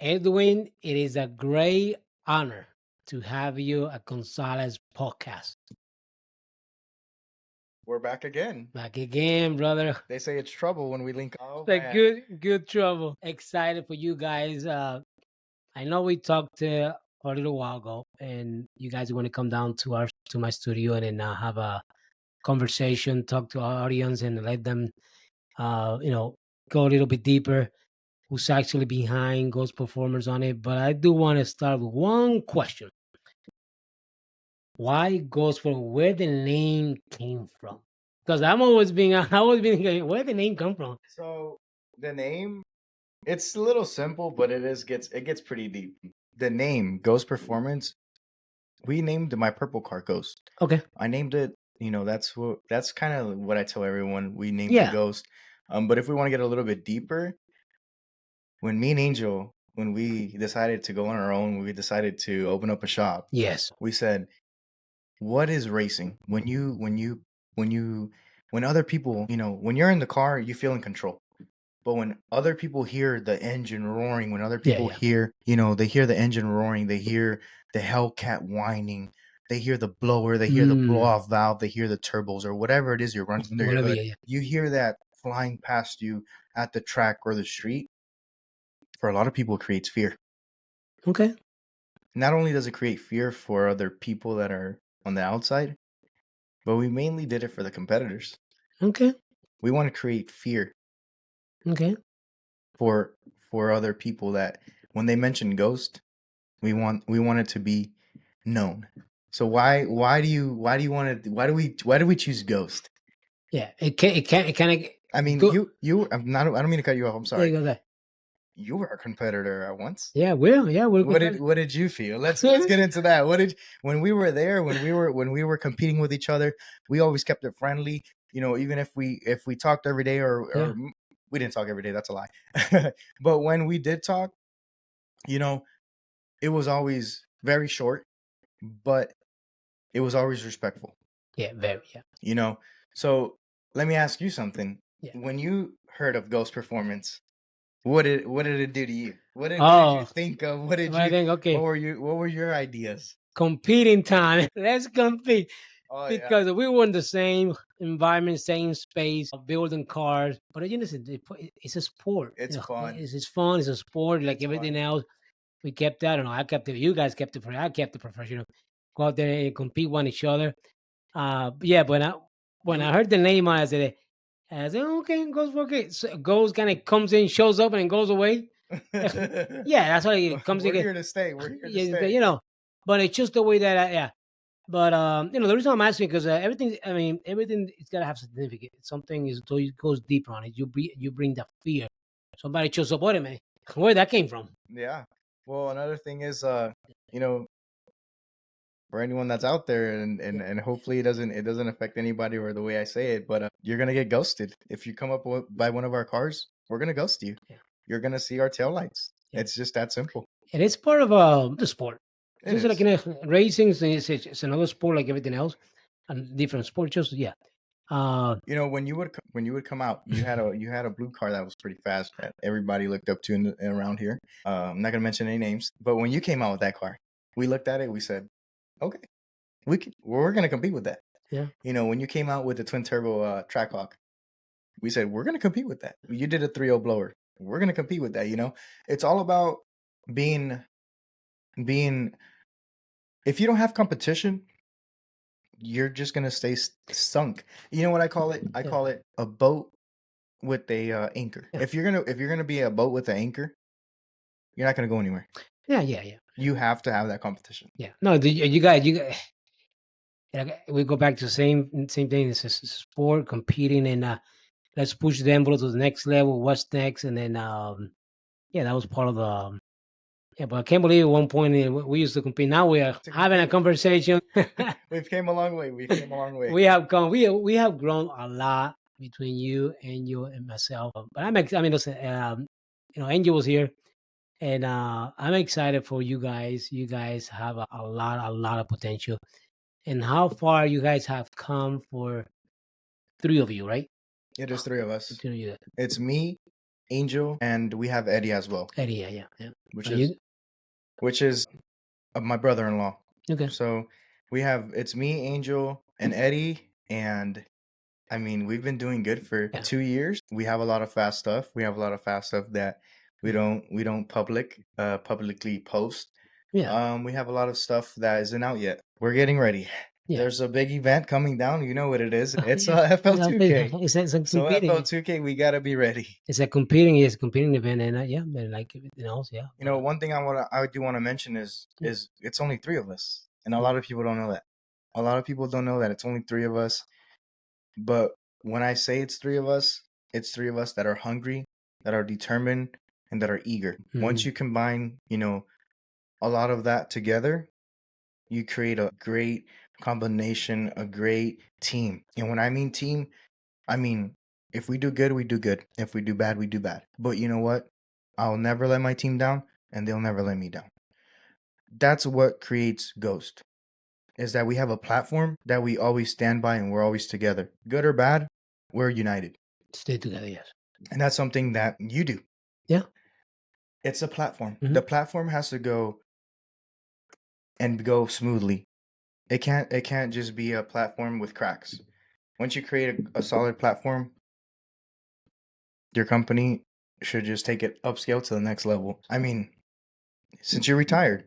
Edwin, it is a great honor to have you at Gonzalez Podcast. We're back again. Back again, brother. They say it's trouble when we link up. Oh, The man. good trouble. Excited for you guys. I know we talked a little while ago, and you guys want to come down to my studio and then have a conversation, talk to our audience, and let them, go a little bit deeper. Who's actually behind Ghost Performers on it? But I do want to start with one question: why Ghost for where the name came from? Because I'm always being I always been thinking, where the name come from? So the name, it's a little simple, but it gets pretty deep. The name Ghost Performance, we named my purple car Ghost. Okay. I named it, that's kind of what I tell everyone. We named Yeah. it Ghost. But if we want to get a little bit deeper, when me and Angel, when we decided to go on our own, we decided to open up a shop. Yes. We said, what is racing? When other people, when you're in the car, you feel in control. But when other people hear the engine roaring, when other people hear, they hear the engine roaring, they hear the Hellcat whining, they hear the blower, they hear the blow off valve, they hear the turbos or whatever it is you're running under your hood. You hear that flying past you at the track or the street. For a lot of people, it creates fear. Okay. Not only does it create fear for other people that are on the outside, but we mainly did it for the competitors. Okay. We want to create fear. Okay. For other people that when they mention Ghost, we want it to be known. So why do we choose Ghost? Yeah. It kind of. I mean, you. I don't mean to cut you off. I'm sorry. Yeah, You were a competitor at once. yeah. We're What did you feel? Let's get into that. When we were there, when we were competing with each other, we always kept it friendly. Even if we talked every day or we didn't talk every day, that's a lie. But when we did talk, it was always very short, but it was always respectful. Yeah, very. Yeah. So let me ask you something. Yeah. When you heard of Ghost Performance, what did it do to you? What did you think of? What did I you? think, okay. What were your ideas? Competing time. Let's compete. Oh, Because we were in the same environment, same space, building cars. But it's a sport. It's fun. It's fun. It's a sport like everything else. We kept that. I don't know. I kept it. You guys kept it. I kept it professional. Go out there and compete one each other. Yeah. But when I heard the name, I said, okay, goes for okay. So goes kind of comes in, shows up, and goes away. Yeah, that's why it comes in. We're here to stay. We're here to stay. But it's just the way that yeah. But the reason I'm asking because everything. I mean, everything it's gotta have significance. Something is so it goes deeper on it. You bring the fear. Somebody shows up. Wait a minute, where that came from? Yeah. Well, another thing is, for anyone that's out there, and hopefully it doesn't affect anybody or the way I say it, but you're gonna get ghosted if you come up by one of our cars. We're gonna ghost you. Yeah. You're gonna see our taillights. Yeah. It's just that simple. And it's part of the sport. It's just like racing. It's another sport like everything else, and different sport. Just yeah. When you would come out, you had a blue car that was pretty fast that everybody looked up to around here. I'm not gonna mention any names, but when you came out with that car, we looked at it. We said, okay, we're gonna compete with that. Yeah. When you came out with the twin turbo Trackhawk, we said we're gonna compete with that. You did a 3.0 blower. We're gonna compete with that. It's all about being. If you don't have competition, you're just gonna stay sunk. You know what I call it? I call it a boat with a anchor. Yeah. If you're gonna be a boat with an anchor, you're not gonna go anywhere. Yeah. You have to have that competition. Yeah. No, you guys. We go back to the same thing. It's a sport competing, and let's push the envelope to the next level. What's next? And then that was part of the. Yeah, but I can't believe at one point we used to compete. Now we are having a conversation. We've came a long way. We have come. We have grown a lot between you and myself. But listen. Angel was here, and I'm excited for you guys. You guys have a lot of potential, and how far you guys have come for three of you, right? It is three of us. Three of you. It's me, Angel, and we have Eddie as well. Eddie, yeah. Which Are is you which is my brother-in-law. okay? So it's me, Angel, and Eddie, and I mean, we've been doing good for Yeah, 2 years. We have a lot of fast stuff. We have a lot of fast stuff that we don't publicly post. yeah, We have a lot of stuff that isn't out yet. We're getting ready. yeah. There's a big event coming down. You know what it is. It's Yeah. Yeah, FL2K. it's a So competing. FL2K, we gotta be ready. It's a competing event, and yeah, but like everything else, yeah. You know, one thing I do want to mention is it's only three of us, and a lot of people don't know that. A lot of people don't know that it's only three of us. But when I say it's three of us that are hungry, that are determined, and that are eager. Once you combine, a lot of that together, you create a great combination, a great team. And when I mean team, I mean if we do good, we do good. If we do bad, we do bad. But you know what? I'll never let my team down, and they'll never let me down. That's what creates Ghost. Is that we have a platform that we always stand by and we're always together. Good or bad, we're united. Stay together, yes. And that's something that you do. Yeah. It's a platform. Mhm. The platform has to go and go smoothly. It can't just be a platform with cracks. Once you create a solid platform, your company should just take it upscale to the next level. I mean, since you're retired,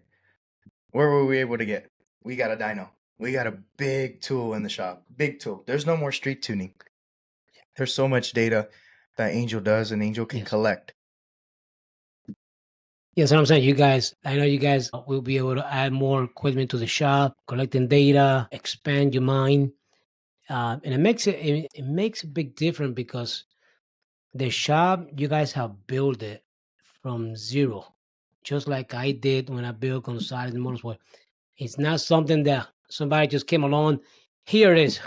where were we able to get? We got a dyno. We got a big tool in the shop. Big tool. There's no more street tuning. There's so much data that Angel does and Angel can Yes. collect. Yes, what I'm saying, I know you guys will be able to add more equipment to the shop, collecting data, expand your mind. And it makes a big difference because the shop, you guys have built it from zero, just like I did when I built Gonzalez Motorsport. It's not something that somebody just came along. Here it is.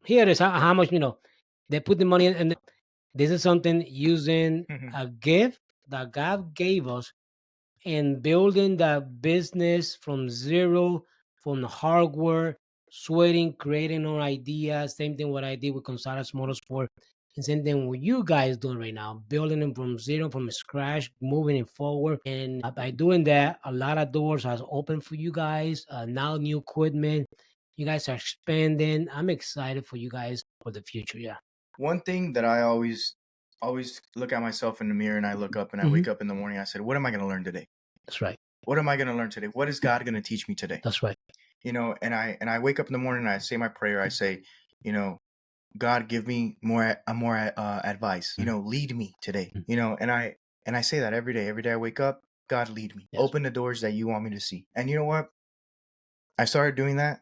Here it is. How much, they put the money in. And this is something using a gift that God gave us and building that business from zero, from the hardware, sweating, creating our ideas. Same thing what I did with Gonzalez Motorsport. And same thing what you guys doing right now, building them from zero, from scratch, moving it forward. And by doing that, a lot of doors has opened for you guys. Now new equipment. You guys are expanding. I'm excited for you guys for the future. Yeah. One thing that I always look at myself in the mirror and I look up and I wake up in the morning, I said, what am I going to learn today? That's right. What am I going to learn today? What is God going to teach me today? That's right. And I wake up in the morning and I say my prayer. I say, God, give me more advice. Lead me today. And I say that every day. Every day I wake up, God, lead me. Yes. Open the doors that you want me to see. And you know what? I started doing that,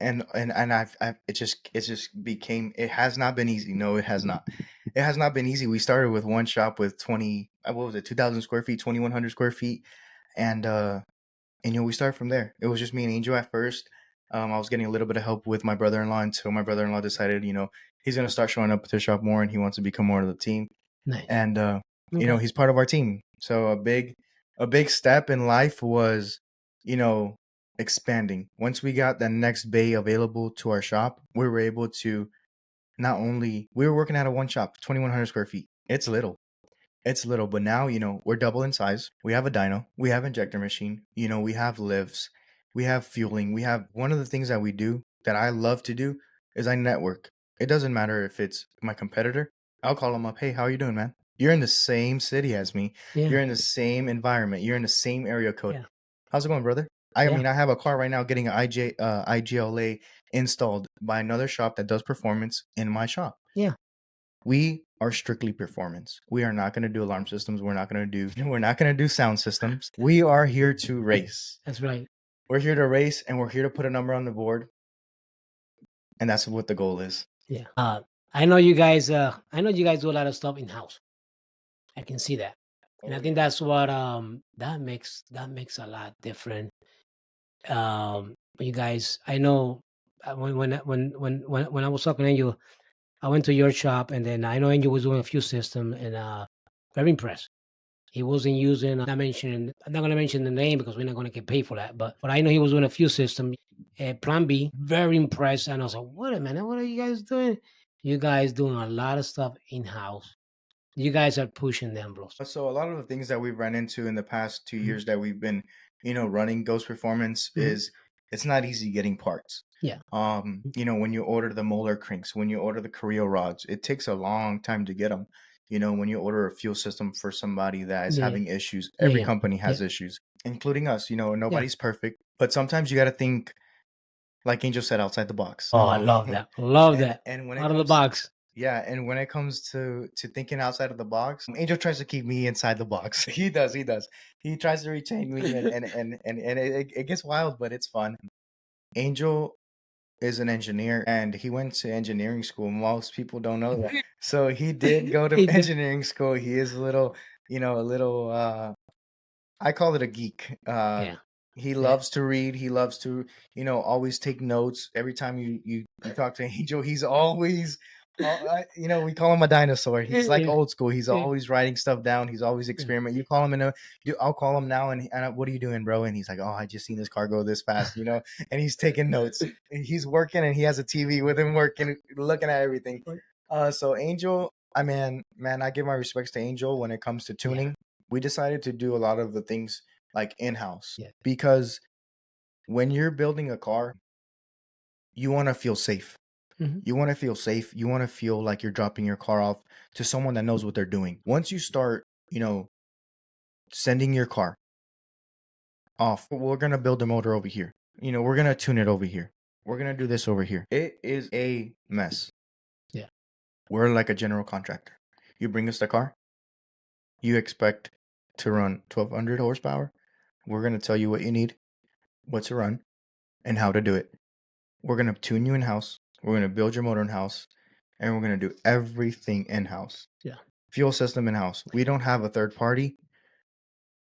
and I've it just became. It has not been easy. No, it has not. It has not been easy. We started with one shop with 2,000 square feet, 2,100 square feet, and we started from there. It was just me and Angel at first. I was getting a little bit of help with my brother-in-law until my brother-in-law decided, he's gonna start showing up at the shop more and he wants to become more of the team. Nice. And Okay. he's part of our team. So a big step in life was, you know, expanding. Once we got the next bay available to our shop, we were able to not only we were working out of one shop, 2,100 square feet. It's little. It's little, but now, we're double in size. We have a dyno, we have injector machine, we have lifts, we have fueling. We have one of the things that we do that I love to do is I network. It doesn't matter if it's my competitor. I'll call them up. Hey, how are you doing, man? You're in the same city as me. Yeah. You're in the same environment. You're in the same area code. Yeah. How's it going, brother? I Yeah. mean, I have a car right now getting an IGLA installed by another shop that does performance in my shop. Yeah. We are strictly performance. We are not going to do alarm systems. We're not going to do sound systems. We are here to race. That's right. We're here to race and we're here to put a number on the board. And that's what the goal is. Yeah. I know you guys do a lot of stuff in house. I can see that. And I think that's what that makes a lot different. You guys, I know when I was talking to you, I went to your shop and then I know Angel was doing a few systems and very impressed. He wasn't using I'm not gonna mention the name because we're not gonna get paid for that, but I know he was doing a few systems. Plan B, very impressed. And I was like, wait a minute, what are you guys doing? You guys doing a lot of stuff in house. You guys are pushing the envelopes. So a lot of the things that we've run into in the past 2 years Mhm. that we've been, running Ghost Performance Mhm. is it's not easy getting parts. Yeah. When you order the molar cranks, when you order the Carrillo rods, it takes a long time to get them. When you order a fuel system for somebody that is Yeah. having issues, Yeah. every Yeah. company Yeah. has issues, including us. Yeah. Nobody's perfect, but sometimes you got to think, like Angel said, outside the box. Oh, I love that. Love and that. and when it Out of the comes box. yeah, and when it comes to thinking outside of the box, Angel tries to keep me inside the box. He does. He tries to retain me, and it gets wild, but it's fun. Angel is an engineer, and he went to engineering school. Most people don't know that. So he did go to He did. engineering school. He is a little, a little I call it a geek. Yeah. He Yeah. loves to read. He loves to, always take notes. Every time you talk to Angel, he's always, we call him a dinosaur. He's like Yeah. old school. He's Yeah. always writing stuff down. He's always experimenting. You call him I'll call him now, and what are you doing, bro? And he's like, oh, I just seen this car go this fast, and he's taking notes. And he's working, and he has a TV with him working, looking at everything. So Angel, man, I give my respects to Angel when it comes to Yeah. tuning. We decided to do a lot of the things like in-house Yeah. because when you're building a car, you want to feel safe. Mhm. You want to feel safe. You want to feel like you're dropping your car off to someone that knows what they're doing. Once you start, sending your car off, we're going to build a motor over here. We're going to tune it over here. We're going to do this over here. It is a mess. Yeah. We're like a general contractor. You bring us the car, you expect to run 1200 horsepower. We're going to tell you what you need, what to run, and how to do it. We're going to tune you in house. We're going to build your motor in house. And we're going to do everything in house. Yeah. Fuel system in house. We don't have a third party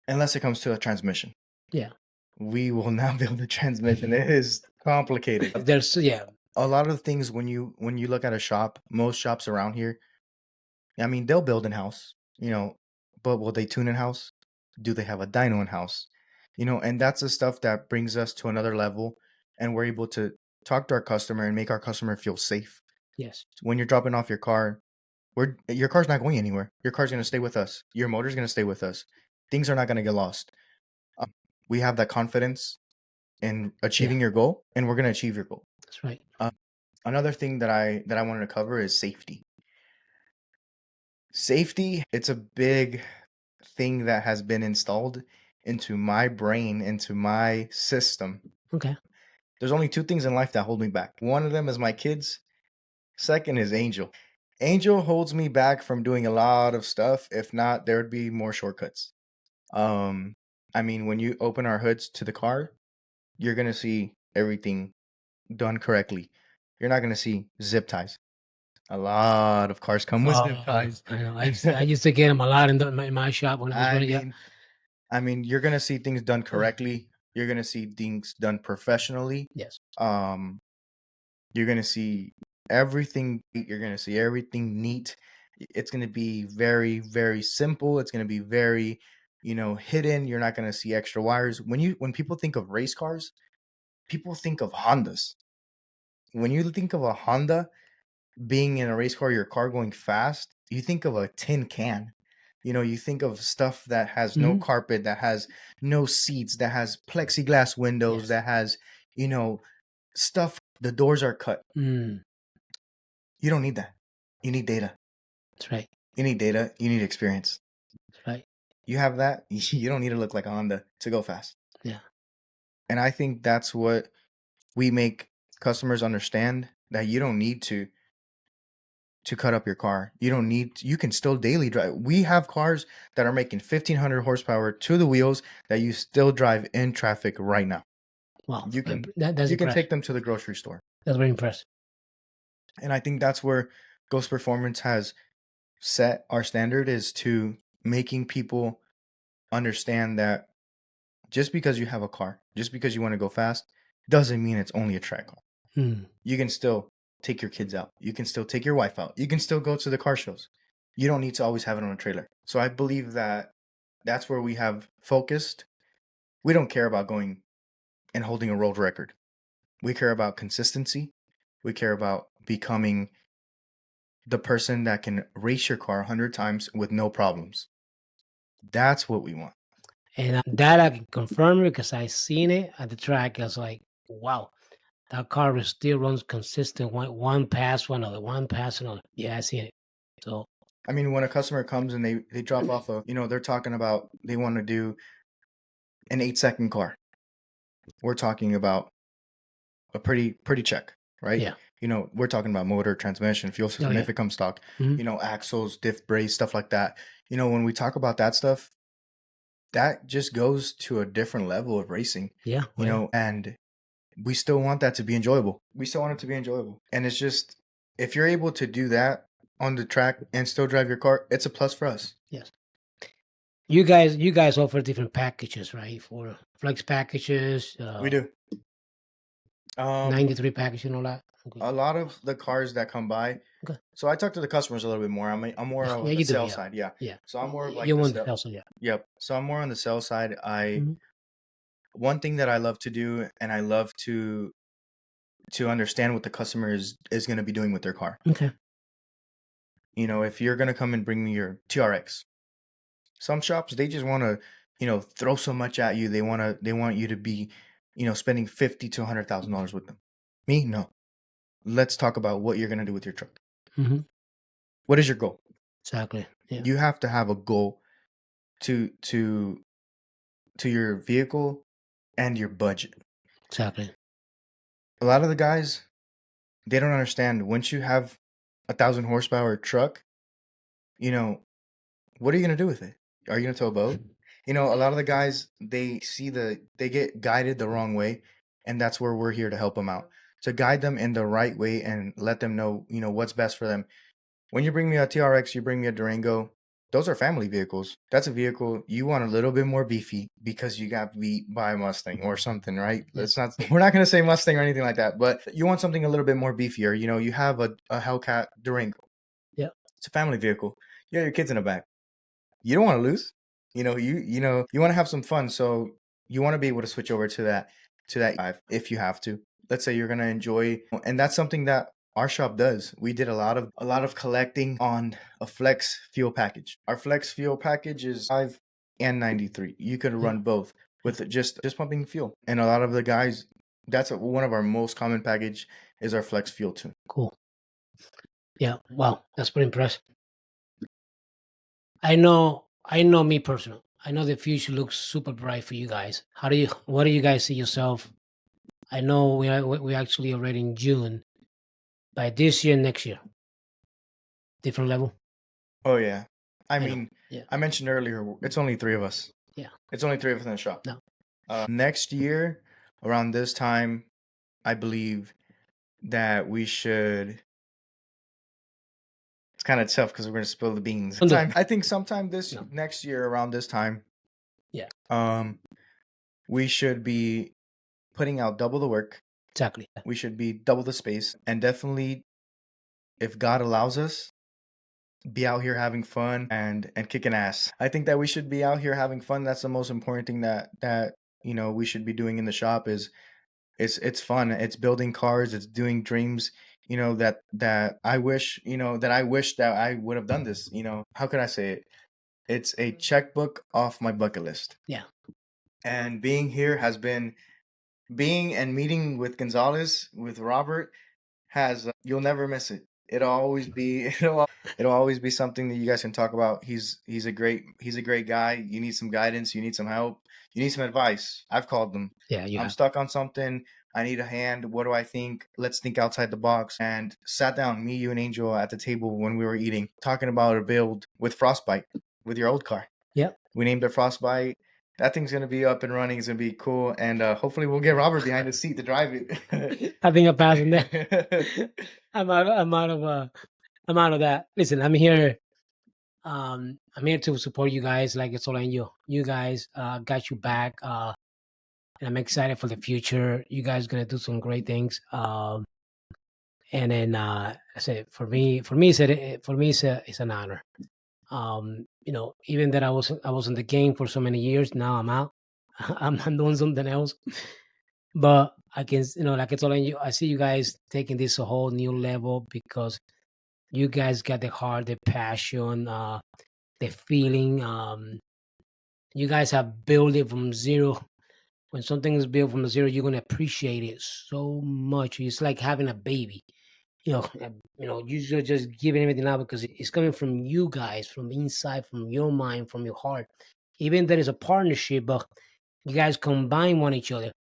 unless it comes to a transmission. Yeah. We will not build a transmission. It is complicated. There's yeah. A lot of things when you look at a shop, most shops around here, they'll build in house, but will they tune in house? Do they have a dyno in house? And that's the stuff that brings us to another level, and we're able to talk to our customer and make our customer feel safe. Yes. When you're dropping off your car, your car's not going anywhere. Your car's going to stay with us. Your motor's going to stay with us. Things are not going to get lost. We have that confidence in Yeah. achieving your goal, and we're going to achieve your goal. That's right. Another thing that I wanted to cover is safety. Safety, it's a big thing that has been installed into my brain, into my system. Okay. There's only two things in life that hold me back. One of them is my kids. Second is Angel. Angel holds me back from doing a lot of stuff. If not, there would be more shortcuts. When you open our hoods to the car, you're gonna see everything done correctly. You're not gonna see zip ties. A lot of cars come with zip ties. I know. I used to get them a lot in my shop when I was I running. Yeah. mean, you're gonna see things done correctly. You're gonna see things done professionally. Yes. Um, you're gonna see everything. You're gonna see everything neat. It's gonna be very, very simple. It's gonna be very, hidden. You're not gonna see extra wires. When people think of race cars, people think of Hondas. When you think of a Honda being in a race car, your car going fast, you think of a tin can. You think of stuff that has no Mhm. carpet, that has no seats, that has plexiglass windows, Yes. that has, you know, stuff. The doors are cut. Mm. You don't need that. You need data. That's right. You need data. You need experience. That's right. You have that. You don't need to look like a Honda to go fast. Yeah. And I think that's what we make customers understand, that you don't need to cut up your car. You don't need you can still daily drive. We have cars that are making 1500 horsepower to the wheels that you still drive in traffic right now. Wow. You can That's you can impressive. take them to the grocery store. That's very impressive. And I think that's where Ghost Performance has set our standard, is to making people understand that just because you have a car, just because you want to go fast, doesn't mean it's only a track car. Mm. You can still take your kids out. You can still take your wife out. You can still go to the car shows. You don't need to always have it on a trailer. So I believe that that's where we have focused. We don't care about going and holding a world record. We care about consistency. We care about becoming the person that can race your car 100 times with no problems. That's what we want. And that I can confirm because I seen it at the track. I was like, wow, that car still runs consistent. One pass one other, one pass another. Yeah, I seen it. So I mean, when a customer comes and they drop off they're talking about they want to do an 8-second car. We're talking about a pretty check, right? yeah, We're talking about motor, transmission, fuel system, yeah. if it comes stock, Mhm. axles, diff brace, stuff like that. When we talk about that stuff, that just goes to a different level of racing, Yeah, well, and we still want that to be enjoyable. We still want it to be enjoyable. And it's just, if you're able to do that on the track and still drive your car, it's a plus for us. yes. You guys offer different packages, right? For flex packages, We do. 93 package and all that. Okay. A lot of the cars that come by. Okay. So I talk to the customers a little bit more. I'm more Yeah, of the you do. sales Yeah, side. Yeah. yeah. So I'm more of like You the want the sales. hustle, yeah. Yep. So I'm more on the sales side. Mhm. One thing that I love to do, and I love to understand what the customer is going to be doing with their car. Okay. If you're going to come and bring me your TRX, some shops, they just want to, throw so much at you. They want you to be, spending $50,000 to $100,000 with them. Me, no. Let's talk about what you're going to do with your truck. Mm-hmm. What is your goal? Exactly. Yeah. You have to have a goal to your vehicle and your budget. Exactly. A lot of the guys, they don't understand. Once you have 1,000 horsepower truck, what are you gonna do with it? Are you gonna tow a boat? A lot of the guys, they get guided the wrong way, and that's where we're here to help them out, to guide them in the right way and let them know, what's best for them. When you bring me a TRX, you bring me a Durango, those are family vehicles. That's a vehicle you want a little bit more beefy because you got beat by a Mustang or something, right? Let's not. We're not gonna say Mustang or anything like that, but you want something a little bit more beefier. You have a Hellcat Durango. Yeah. It's a family vehicle. You got your kids in the back. You don't want to lose. You want to have some fun, so you want to be able to switch over to that if you have to. Let's say you're gonna enjoy, and that's something that our shop does. We did a lot of collecting on a flex fuel package. Our flex fuel package is 5 and 93. You could run both with just pumping fuel. And a lot of the guys, that's one of our most common package is our flex fuel too. Cool. Yeah. Wow. That's pretty impressive. I know me personally. I know the future looks super bright for you guys. What do you guys see yourself? I know we actually already in June. By this year, next year, different level. Oh yeah. I know. mean, Yeah. I mentioned earlier, it's only 3 of us. Yeah. It's only 3 of us in the shop. No. Next year, around this time, I believe that we should. It's kind of tough because we're going to spill the beans. I think sometime next year around this time, Yeah. we should be putting out double the work. Exactly. We should be double the space, and definitely, if God allows us, be out here having fun and kicking ass. I think that we should be out here having fun. That's the most important thing that we should be doing in the shop is it's fun. It's building cars. It's doing dreams. That I wish that I would have done this. How could I say it? It's a checkbook off my bucket list. Yeah. And being here has been and meeting with Gonzalez, with Robert, has you'll never miss it. It'll always be it'll always be something that you guys can talk about. He's a great guy. You need some guidance. You need some help. You need some advice. I've called them. Yeah. I'm stuck on something. I need a hand. What do I think? Let's think outside the box. And sat down, me, you, and Angel at the table when we were eating, talking about a build with Frostbite with your old car. Yep. We named it Frostbite. That thing's gonna be up and running. It's gonna be cool, and hopefully we'll get Robert behind the seat to drive it. I think I'm passing that. I'm out of that. Listen, I'm here. I'm here to support you guys. Like it's all on you. You guys got you back. And I'm excited for the future. You guys gonna do some great things. And then I said for me, it's an honor. Even that I was in the game for so many years. Now I'm out. I'm doing something else. But I can, like it's all in you. I see you guys taking this a whole new level because You guys got the heart, the passion, the feeling. You guys have built it from zero. When something is built from zero, you're gonna appreciate it so much. It's like having a baby. You're just giving everything out because it's coming from you guys, from inside, from your mind, from your heart. Even there is a partnership, but you guys combine one each other.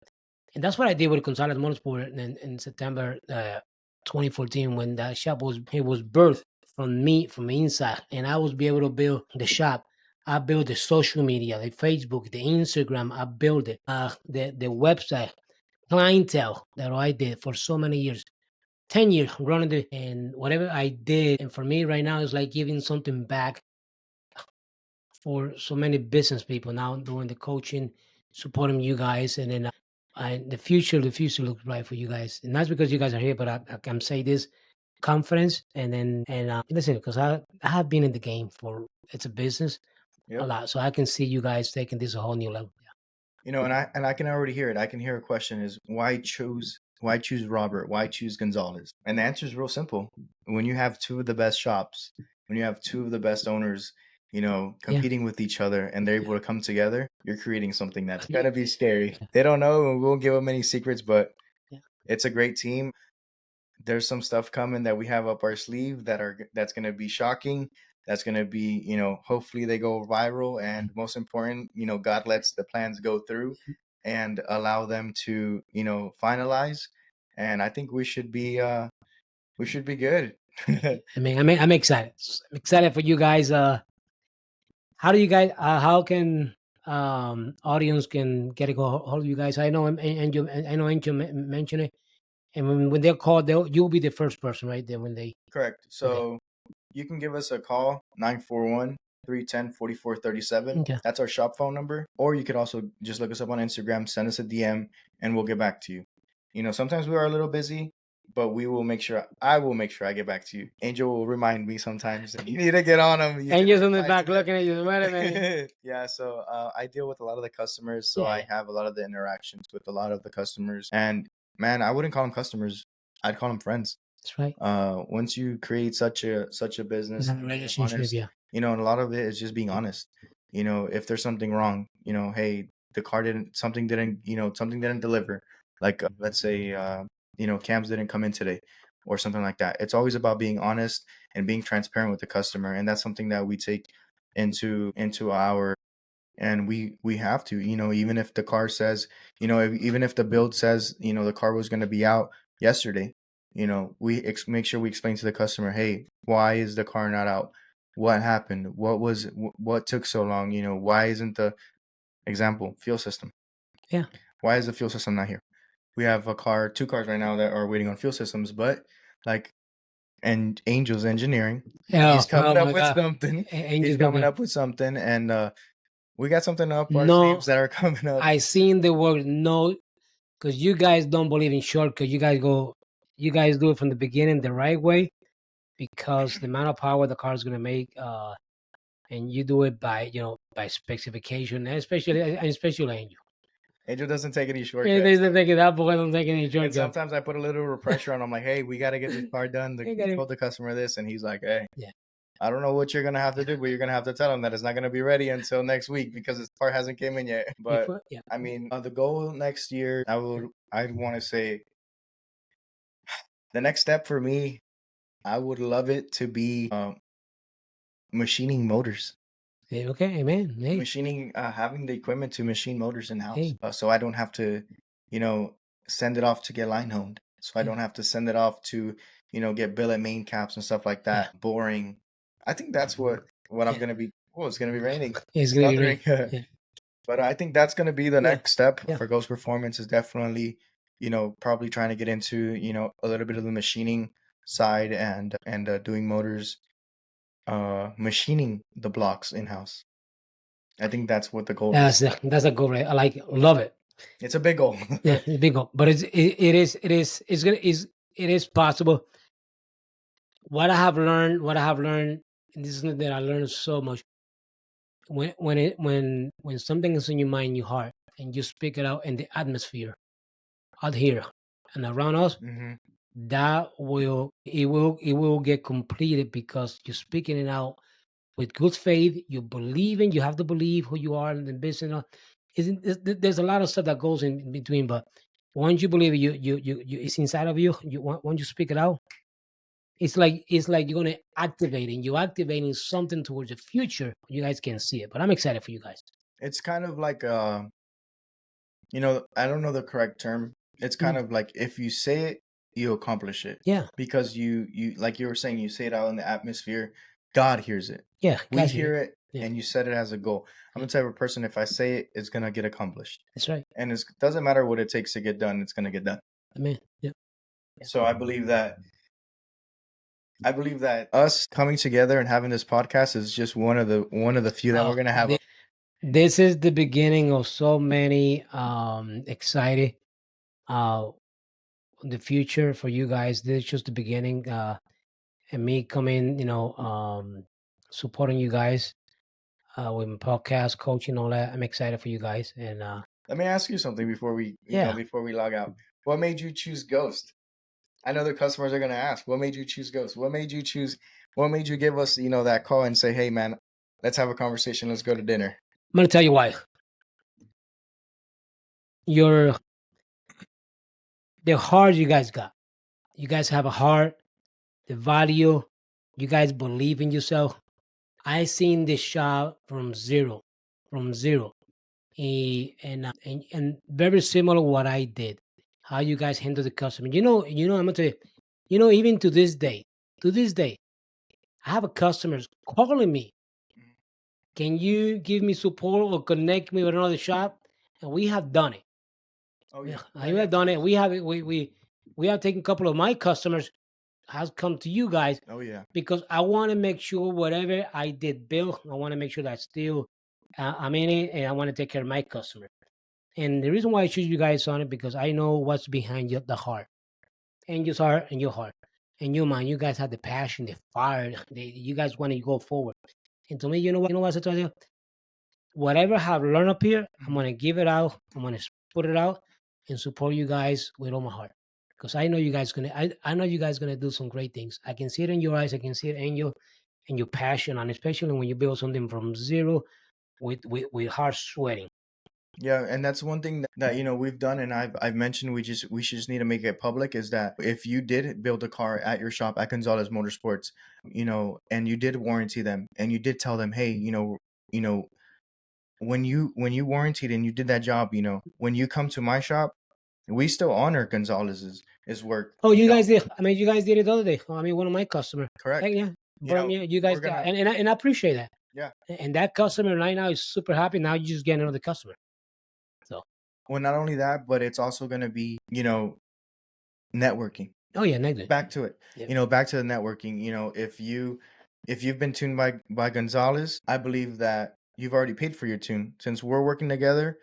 And that's what I did with Gonzalez Motorsport in September 2014 when that shop was birthed from me from the inside, and I was be able to build the shop. I built the social media, the Facebook, the Instagram. I built it, the website, clientele that I did for so many years. 10 years running it, and whatever I did. And for me right now, it's like giving something back for so many business people now doing the coaching, supporting you guys. And then the future looks bright for you guys. And that's because you guys are here, but I can say this confidence. And listen, because I have been in the game for, it's a business a lot. So I can see you guys taking this a whole new level. And I can already hear it. I can hear a question is why choose Robert? Why choose Gonzalez? And the answer is real simple. When you have two of the best shops, when you have two of the best owners, competing with each other and they're able to come together, you're creating something that's gonna be scary. They don't know, and we won't give them any secrets, but it's a great team. There's some stuff coming that we have up our sleeve that's gonna be shocking. That's gonna be, hopefully they go viral, and most important, God lets the plans go through and allow them to, finalize. And I think we should be good. I'm excited. I'm excited for you guys. How do you guys? How can audience can get a hold of you guys? I know, I know Angel mentioned it, and when they're called, you'll be the first person right there when they. Correct. So you can give us a call, 941-310-4437. Okay. That's our shop phone number. Or you could also just look us up on Instagram, send us a DM, and we'll get back to you. Sometimes we are a little busy, but I will make sure I get back to you. Angel will remind me sometimes that you need to get on them. Angel's on the back looking at you. Wait a minute. Yeah, so I deal with a lot of the customers, so I have a lot of the interactions with a lot of the customers. And man, I wouldn't call them customers. I'd call them friends. That's right. Once you create such a business, relationship, honest, and a lot of it is just being honest. If there's something wrong, hey, the car something didn't deliver. Like let's say, cams didn't come in today, or something like that. It's always about being honest and being transparent with the customer, and that's something that we take into our. And we have to, even if the car says, even if the build says, the car was going to be out yesterday, we make sure we explain to the customer, hey, why is the car not out? What happened? What took so long? Why isn't the example fuel system? Yeah. Why is the fuel system not here? We have two cars right now that are waiting on fuel systems, but and Angel's engineering, he's coming up with something. He's coming up with something, and we got something up our sleeves that are coming up. I seen the word no, because you guys don't believe in shortcut. You guys do it from the beginning the right way, because the amount of power the car is gonna make, and you do it by specification, and especially Angel. Angel doesn't take any shortcuts. He doesn't take it that boy don't take any shortcuts. And sometimes I put a little pressure on him, like, hey, we got to get this car done. Told the customer this, and he's like, hey, I don't know what you're gonna have to do, but you're gonna have to tell him that it's not gonna be ready until next week because his part hasn't came in yet. But I mean, the goal next year, I'd want to say, the next step for me, I would love it to be machining motors. Okay, amen. Hey. Machining, having the equipment to machine motors in house, so I don't have to, send it off to get line honed. So I don't have to send it off to, get billet main caps and stuff like that. Boring. I think that's what I'm gonna be. Oh, it's gonna be raining. It's gonna be raining. But I think that's gonna be the next step for Ghost Performance. Is definitely, probably trying to get into, a little bit of the machining side and doing motors, machining the blocks in house. I think that's what the goal is. That's a goal, right? I love it. It's a big goal. It's a big goal, but it is possible. What I have learned, and this is that I learned so much. When something is in your mind, your heart, and you speak it out in the atmosphere, out here and around us, that will get completed because you're speaking it out with good faith. You believe in. You have to believe who you are in the business. There's a lot of stuff that goes in between, but once you believe it, it's inside of you. Once you speak it out, it's like you're gonna activate it. You're activating something towards the future. You guys can see it, but I'm excited for you guys. It's kind of like I don't know the correct term. It's kind Mm. of like if you say it, you accomplish it. Yeah, Because you like you were saying, you say it out in the atmosphere, God hears it. yeah, We guys, hear it yeah, and you set it as a goal. I'm yeah, the type of person, if I say it, it's gonna get accomplished. that's right. And it doesn't matter what it takes to get done, it's gonna get done. I mean, yeah. So I believe that us coming together and having this podcast is just one of the few that we're gonna have. This is the beginning of so many excited uh the future for you guys. This is just the beginning. And me coming, supporting you guys with my podcast, coaching, all that. I'm excited for you guys. And Let me ask you something before we yeah, before we log out. What made you choose Ghost? I know the customers are gonna ask, what made you choose Ghost? What made you give us, that call and say, hey man, let's have a conversation, let's go to dinner. I'm gonna tell you why. Your the heart you guys got. You guys have a heart, the value. You guys believe in yourself. I seen this shop from zero, and very similar what I did. How you guys handle the customer. I'm gonna tell you. Even to this day, I have a customers calling me. Can you give me support or connect me with another shop? And we have done it. Oh Yeah, yeah, we have done it. We have it. We have taken a couple of my customers has come to you guys oh yeah, because I want to make sure whatever I did bill, I want to make sure that still I'm in it and I want to take care of my customer. And the reason why I choose you guys on it because I know what's behind the heart and your heart and your mind. You guys have the passion, the fire. You guys want to go forward. And to me, you know what I tell you? Whatever I have learned up here, I'm gonna give it out. I'm gonna put it out and support you guys with all my heart. Because I know you guys gonna I know you guys gonna do some great things. I can see it in your eyes, I can see it in your passion, and especially when you build something from zero with heart sweating. yeah. And that's one thing that we've done, and I've mentioned, we should just need to make it public, is that if you did build a car at your shop at Gonzalez Motorsports, and you did warranty them, and you did tell them, hey, you know when you warranted and you did that job, when you come to my shop, we still honor Gonzalez's his work. Oh, you guys did. I mean, you guys did it the other day. I mean, one of my customers. Hey, Correct. yeah, You but know, yeah, you guys we're got, gonna and I appreciate that. yeah. And that customer right now is super happy. Now you just get another customer. So, Well, not only that, but it's also gonna be, networking. oh yeah, next day. Back to it. Yeah. Back to the networking. If you've been tuned by Gonzalez, I believe that you've already paid for your tune. Since we're working together,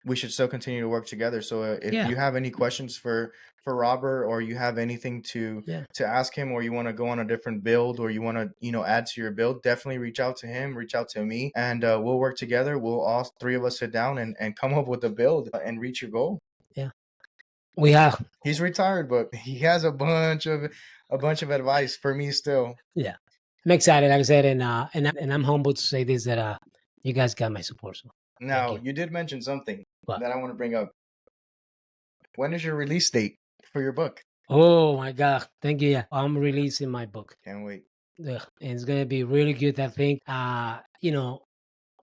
we should still continue to work together. So if Yeah. you have any questions for Robert, or you have anything to Yeah. ask him, or you want to go on a different build, or you want to add to your build, definitely reach out to him, reach out to me, and we'll work together. We'll all three of us sit down and come up with a build and reach your goal. Yeah. We have. He's retired, but he has a bunch of advice for me still. Yeah. I'm excited, like I said, and I'm humbled to say this that you guys got my support. So thank Now, you. you did mention something But that I want to bring up. When is your release date for your book? oh my God, thank you. Yeah, I'm releasing my book. Can't wait. Yeah, and it's gonna be really good. I think.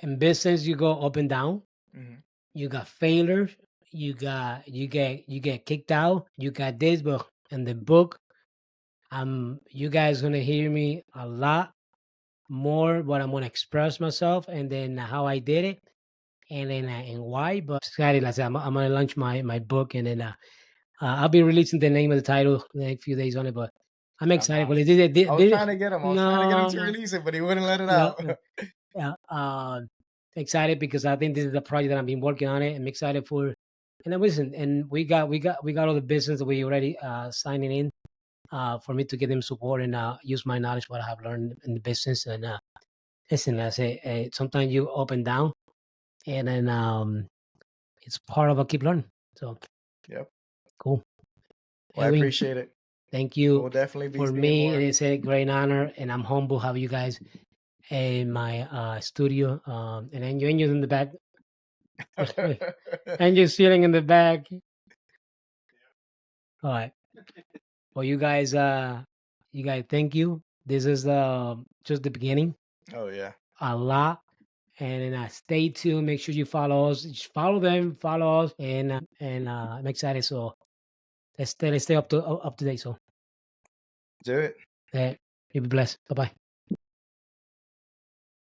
In business you go up and down. Hmm. You got failures. You get kicked out. You got this, but in the book, you guys gonna hear me a lot more. But I'm gonna express myself and then how I did it and why. But excited, like I said, I'm gonna launch my book and then I'll be releasing the name of the title in a few days on it. But I'm I'm excited. not. But I was trying to get him. I was trying to get him no, to no, release it, but he wouldn't let it no, out. no. Yeah, excited because I think this is a project that I've been working on it. I'm excited for, and then listen, and we got all the business that we already signing in for me to get them support and use my knowledge what I have learned in the business. And listen, I say sometimes you up and down, and then it's part of a keep learning. So Yep. cool, Well, I Edwin. appreciate it. Thank We'll you. definitely be For seeing me, it more. is a great honor, and I'm humble have you guys in my studio. And Angel's in the back. Angel's sitting in the back. All right. Well, you guys, thank you. This is just the beginning. Oh yeah. A lot. And stay tuned. Make sure you follow us. Just follow them. Follow us. And I'm excited. So let's stay up to date. So Do it. you be blessed. Bye bye.